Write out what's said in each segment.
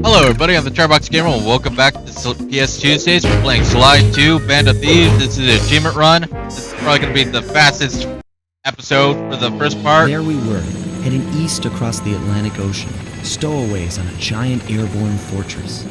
Hello everybody, I'm the Charbox Gamer and welcome back to Ps2uesdays. We're playing Sly 2, Band of Thieves. This is an achievement run. This is probably going to be the fastest episode for the first part. There we were, heading east across the Atlantic Ocean, stowaways on a giant airborne fortress.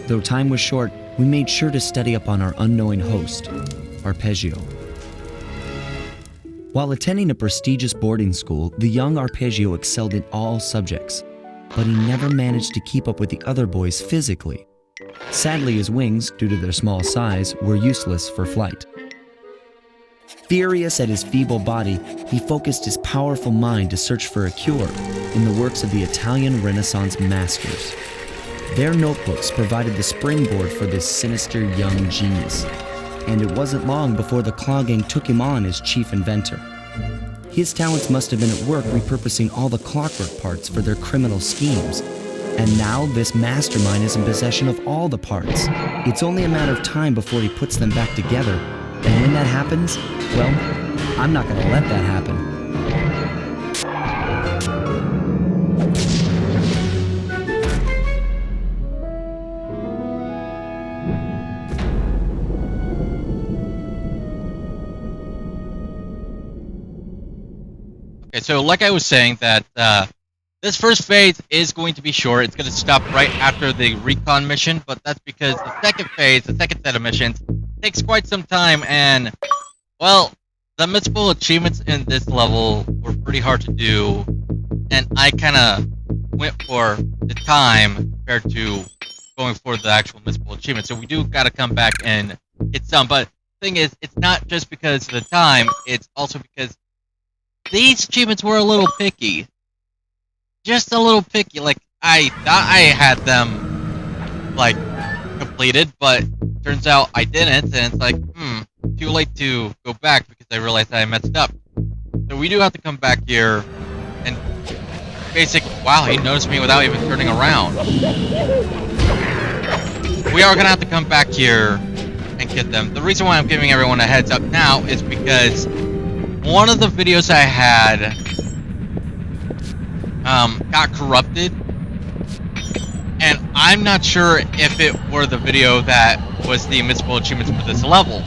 Though time was short, we made sure to study up on our unknowing host, Arpeggio. While attending a prestigious boarding school, the young Arpeggio excelled in all subjects, but he never managed to keep up with the other boys physically. Sadly, his wings, due to their small size, were useless for flight. Furious at his feeble body, he focused his powerful mind to search for a cure in the works of the Italian Renaissance masters. Their notebooks provided the springboard for this sinister young genius, and it wasn't long before the Claw Gang took him on as chief inventor. His talents must have been at work repurposing all the clockwork parts for their criminal schemes. And now this mastermind is in possession of all the parts. It's only a matter of time before he puts them back together. And when that happens, well, I'm not gonna let that happen. Okay, so like I was saying that this first phase is going to be short. It's going to stop right after the recon mission, but that's because the second phase, the second set of missions, takes quite some time, and, well, the missable achievements in this level were pretty hard to do, and I kind of went for the time compared to going for the actual missable achievement, so we do got to come back and hit some, but the thing is, it's not just because of the time, it's also because these achievements were a little picky. Just a little picky. Like, I thought I had them, like, completed, but turns out I didn't, and it's like, too late to go back because I realized I messed up. So we do have to come back here and basically, wow, he noticed me without even turning around. We are gonna have to come back here and get them. The reason why I'm giving everyone a heads up now is because one of the videos I had got corrupted, and I'm not sure if it were the video that was the missable achievements for this level.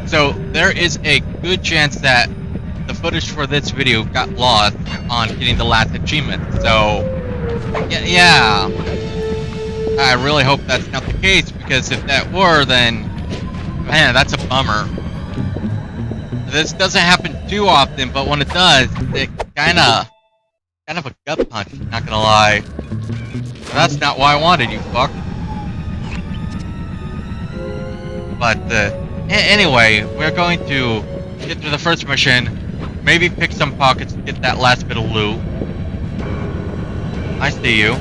So there is a good chance that the footage for this video got lost on getting the last achievement. So yeah, I really hope that's not the case, because if that were, then man, that's a bummer. This doesn't happen too often, but when it does, it kind of a gut punch, not gonna lie. That's not what I wanted, you fuck. But anyway, we're going to get through the first mission, maybe pick some pockets to get that last bit of loot. I see you.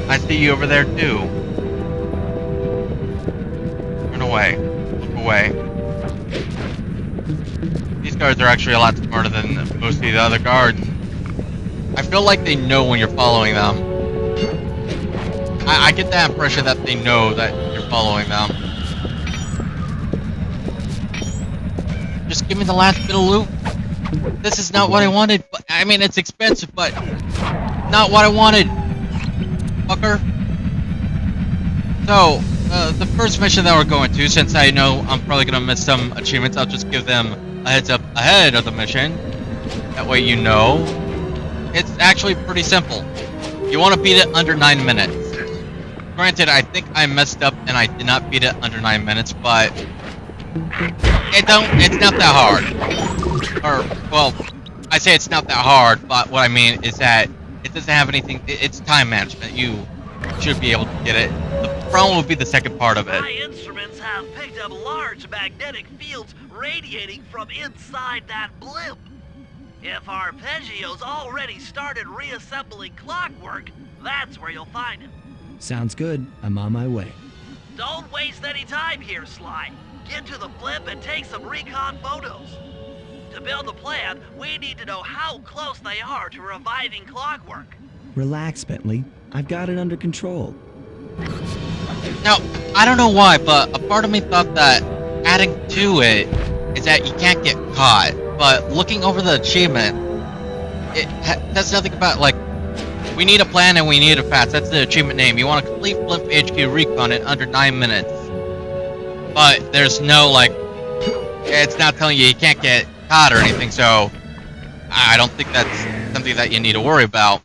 I see you over there too. Turn away. Look away. These guards are actually a lot smarter than most of the other guards. I feel like they know when you're following them. I get that impression that they know that you're following them. Just give me the last bit of loot. This is not what I wanted. But, I mean, it's expensive, but not what I wanted. Fucker. So, the first mission that we're going to, since I know I'm probably going to miss some achievements, I'll just give them a heads up ahead of the mission. That way you know. It's actually pretty simple. You want to beat it under 9 minutes. Granted, I think I messed up and I did not beat it under 9 minutes, but it's not that hard. Or, well, I say it's not that hard, but what I mean is that it doesn't have anything, it's time management. You should be able to get it. The problem will be the second part of it. My instruments have picked up large magnetic fields radiating from inside that blimp. If Arpeggio's already started reassembling clockwork, that's where you'll find him. Sounds good. I'm on my way. Don't waste any time here, Sly. Get to the blimp and take some recon photos. To build the plan, we need to know how close they are to reviving clockwork. Relax, Bentley. I've got it under control. Now, I don't know why, but a part of me thought that adding to it is that you can't get caught. But looking over the achievement, it says nothing about, like, We need a plan and we need a fast. That's the achievement name. You want to complete Blimp HQ recon in under 9 minutes. But there's no, like, it's not telling you can't get caught or anything, so I don't think that's something that you need to worry about.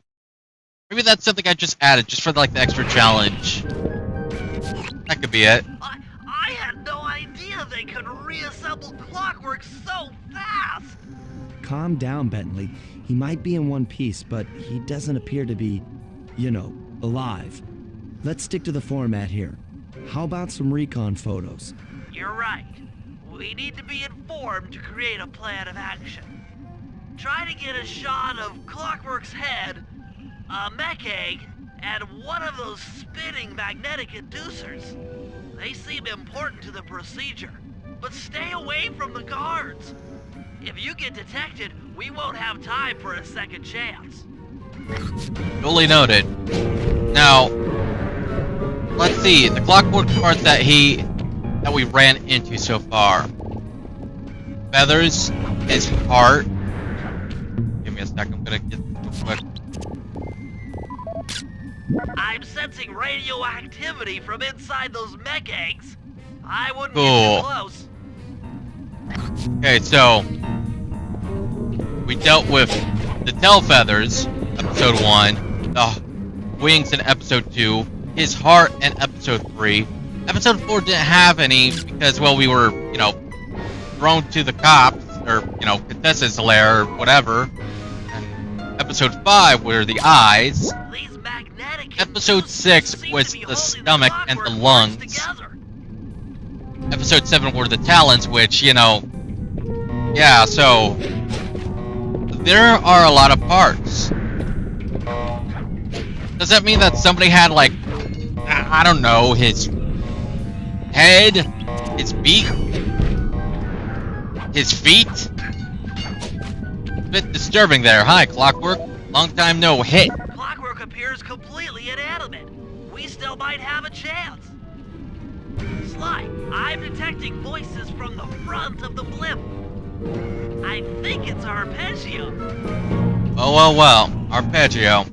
Maybe that's something I just added, just for, like, the extra challenge. That could be it. I had no idea they could reassemble Clockwork so fast! Calm down, Bentley. He might be in one piece, but he doesn't appear to be, you know, alive. Let's stick to the format here. How about some recon photos? You're right. We need to be informed to create a plan of action. Try to get a shot of Clockwork's head, a mech egg, and one of those spinning magnetic inducers. They seem important to the procedure, but stay away from the guards. If you get detected, we won't have time for a second chance. Duly noted. Now, let's see, the Clockwork part that we ran into so far. Feathers, his heart. Give me a sec, I'm gonna get this real quick. I'm sensing radioactivity from inside those mech eggs. I wouldn't Cool. get too close. Okay, so we dealt with the tail feathers, episode 1, the wings in episode 2, his heart in episode 3. Episode 4 didn't have any because, well, we were, you know, thrown to the cops, or, you know, contestants' lair, or whatever. And episode 5 were the eyes. These magnetic Episode 6 seem was to be the holding stomach and the Clockwork lungs. parts together. Episode 7 were the talons, which, you know, yeah, so there are a lot of parts. Does that mean that somebody had, like, I don't know, his head, his beak, his feet? A bit disturbing there. Hi, Clockwork. Long time no hit. Clockwork appears completely inanimate. We still might have a chance. Sly, I'm detecting voices from the front of the blimp. I think it's Arpeggio. Well, Arpeggio.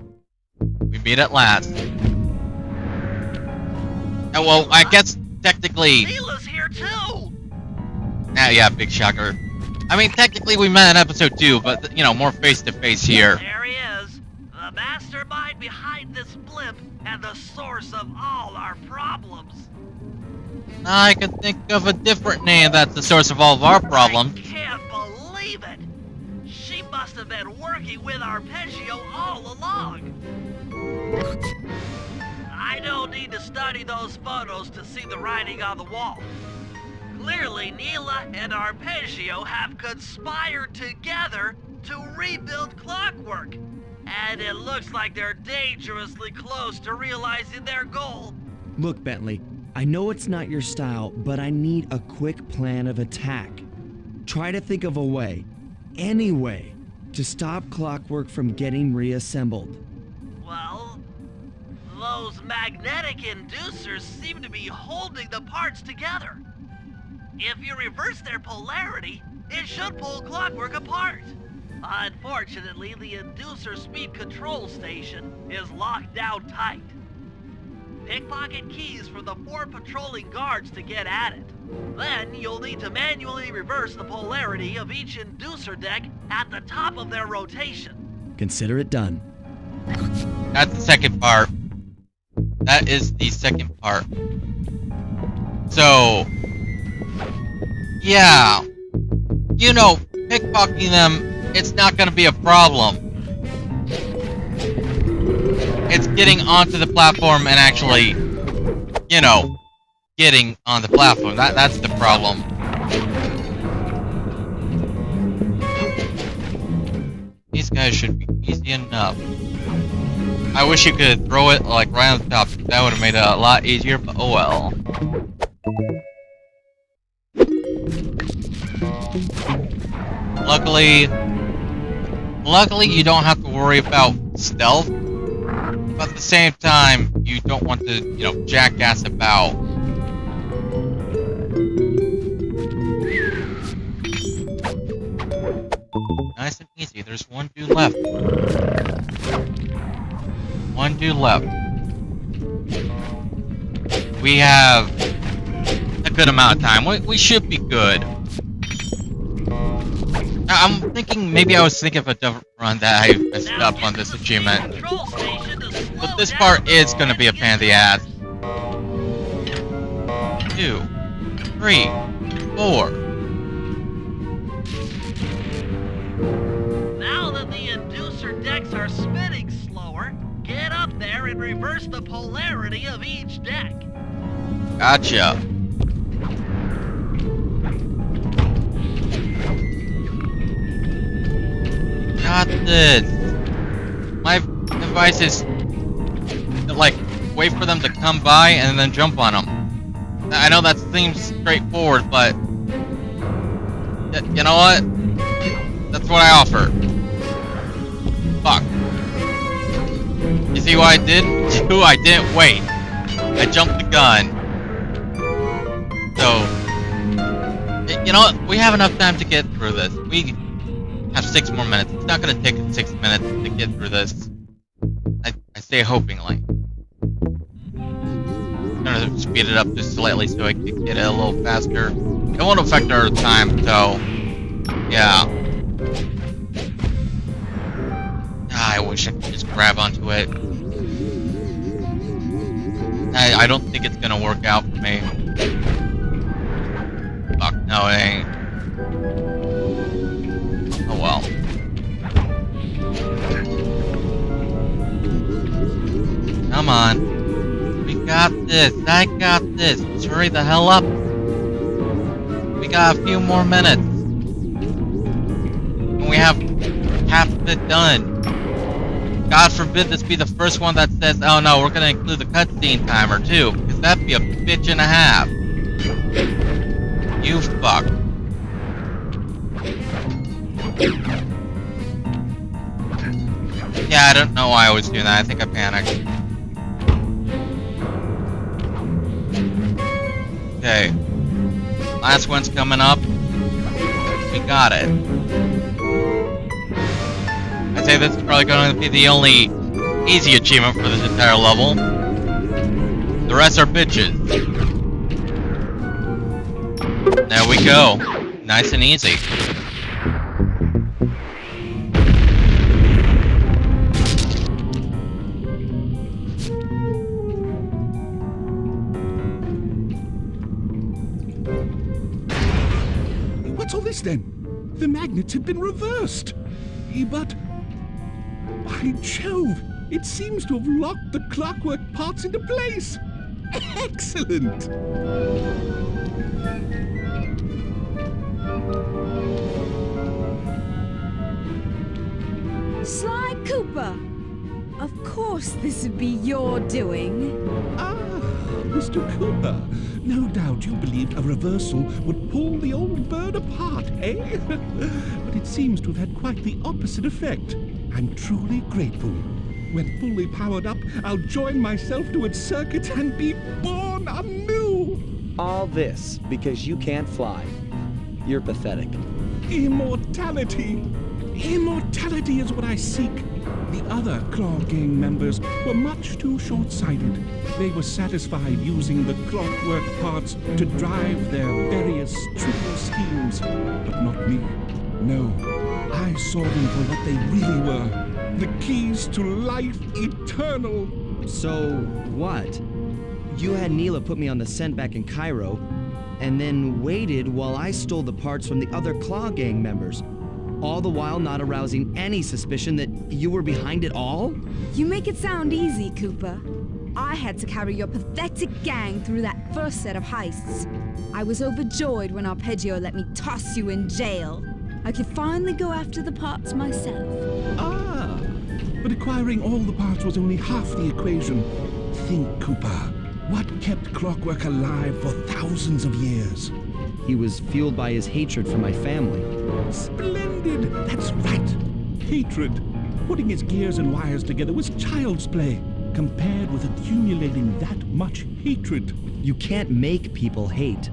We meet at last. Oh, well, I guess technically... Neela's here too! Yeah, big shocker. I mean, technically we met in episode 2, but, you know, more face-to-face here. There he is. The mastermind behind this blimp and the source of all our problems. I can think of a different name that's the source of all of our problems. I can't believe it! She must have been working with Arpeggio all along. I don't need to study those photos to see the writing on the wall. Clearly, Neela and Arpeggio have conspired together to rebuild Clockwork. And it looks like they're dangerously close to realizing their goal. Look, Bentley, I know it's not your style, but I need a quick plan of attack. Try to think of a way, any way, to stop Clockwork from getting reassembled. Well, those magnetic inducers seem to be holding the parts together. If you reverse their polarity, it should pull Clockwork apart. Unfortunately, the inducer speed control station is locked down tight. Pickpocket keys for the 4 patrolling guards to get at it. Then you'll need to manually reverse the polarity of each inducer deck at the top of their rotation. Consider it done. That's the second part. That is the second part. So, yeah. You know, pickpocketing them, it's not going to be a problem. It's getting onto the platform and actually, you know, getting on the platform. That's the problem. These guys should be easy enough. I wish you could throw it like right on the top. That would have made it a lot easier, but oh well. Luckily you don't have to worry about stealth, but at the same time, you don't want to, you know, jackass about. Nice and easy, there's one dude left. 2 left. We have a good amount of time. We should be good. I'm thinking, maybe I was thinking of a different run that I messed Now up on get this to the achievement. speed control station to slow But this down part is before gonna be a it pain in the gets ass. 2, 3, 4. Now that the inducer decks are spinning slower, get up there and reverse the polarity of each deck. Gotcha. Got this. My advice is to, like, wait for them to come by and then jump on them. I know that seems straightforward, but you know what? That's what I offer. Fuck. You see what I did? I didn't wait. I jumped the gun. So, you know what? We have enough time to get through this. We have 6 more minutes. It's not gonna take 6 minutes to get through this. I say hopingly. I'm gonna speed it up just slightly so I can get it a little faster. It won't affect our time, so yeah. I wish I could just grab onto it. I don't think it's gonna work out for me. Fuck, no, it ain't. Oh well. Come on. We got this. I got this. Let's hurry the hell up. We got a few more minutes. And we have half of it done. God forbid this be the first one that says, oh no, we're gonna include the cutscene timer too, because that'd be a bitch and a half. You fuck. Yeah, I don't know why I was doing that. I think I panicked. Okay. Last one's coming up. We got it. I'd say this is probably going to be the only easy achievement for this entire level. The rest are bitches. There we go. Nice and easy. What's all this then? The magnets have been reversed. But, by Jove, it seems to have locked the clockwork parts into place. Excellent. Sly Cooper! Of course this would be your doing. Ah, Mr. Cooper. No doubt you believed a reversal would pull the old bird apart, eh? But it seems to have had quite the opposite effect. I'm truly grateful. When fully powered up, I'll join myself to its circuit and be born anew! All this because you can't fly. You're pathetic. Immortality! Immortality is what I seek. The other Claw Gang members were much too short-sighted. They were satisfied using the clockwork parts to drive their various trivial schemes. But not me. No, I saw them for what they really were. The keys to life eternal. So, what? You had Neela put me on the scent back in Cairo, and then waited while I stole the parts from the other Claw Gang members. All the while not arousing any suspicion that you were behind it all? You make it sound easy, Cooper. I had to carry your pathetic gang through that first set of heists. I was overjoyed when Arpeggio let me toss you in jail. I could finally go after the parts myself. Ah, but acquiring all the parts was only half the equation. Think, Cooper. What kept clockwork alive for thousands of years? He was fueled by his hatred for my family. Splendid! That's right. Hatred. Putting his gears and wires together was child's play, compared with accumulating that much hatred. You can't make people hate.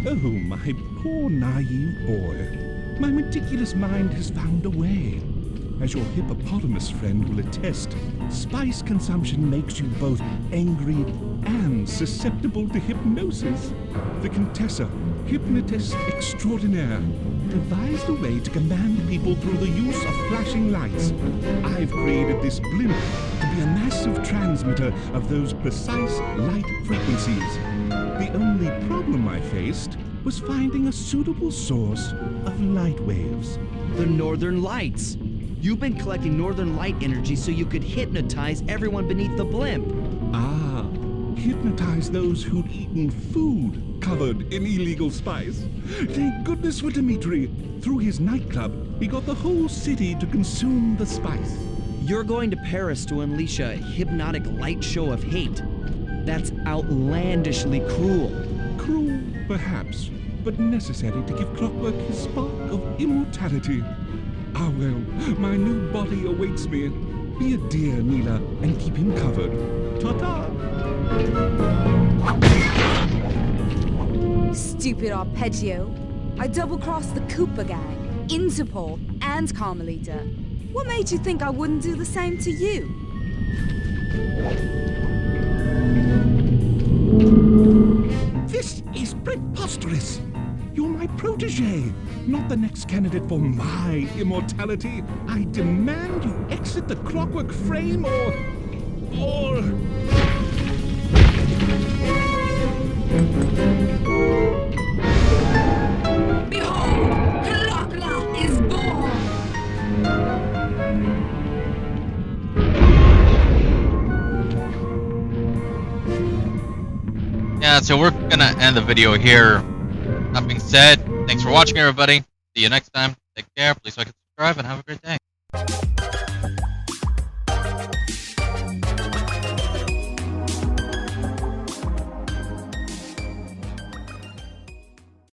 Oh, my poor naive boy. My meticulous mind has found a way. As your hippopotamus friend will attest, spice consumption makes you both angry and susceptible to hypnosis. The Contessa, hypnotist extraordinaire, devised a way to command people through the use of flashing lights. I've created this blimp to be a massive transmitter of those precise light frequencies. The only problem I faced was finding a suitable source of light waves. The Northern Lights. You've been collecting Northern Light energy so you could hypnotize everyone beneath the blimp. Ah, hypnotize those who'd eaten food covered in illegal spice. Thank goodness for Dmitri. Through his nightclub, he got the whole city to consume the spice. You're going to Paris to unleash a hypnotic light show of hate. That's outlandishly cruel. Cruel, perhaps, but necessary to give Clockwork his spark of immortality. Ah well, my new body awaits me. Be a dear, Mila, and keep him covered. Ta-ta! Stupid Arpeggio. I double-crossed the Cooper gang, Interpol, and Carmelita. What made you think I wouldn't do the same to you? This is preposterous! You're my protege, not the next candidate for my immortality. I demand you exit the Clockwork frame or... Behold, Clockla is born! Yeah, so we're gonna end the video here. That being said, thanks for watching, everybody. See you next time. Take care. Please like and subscribe, and have a great day.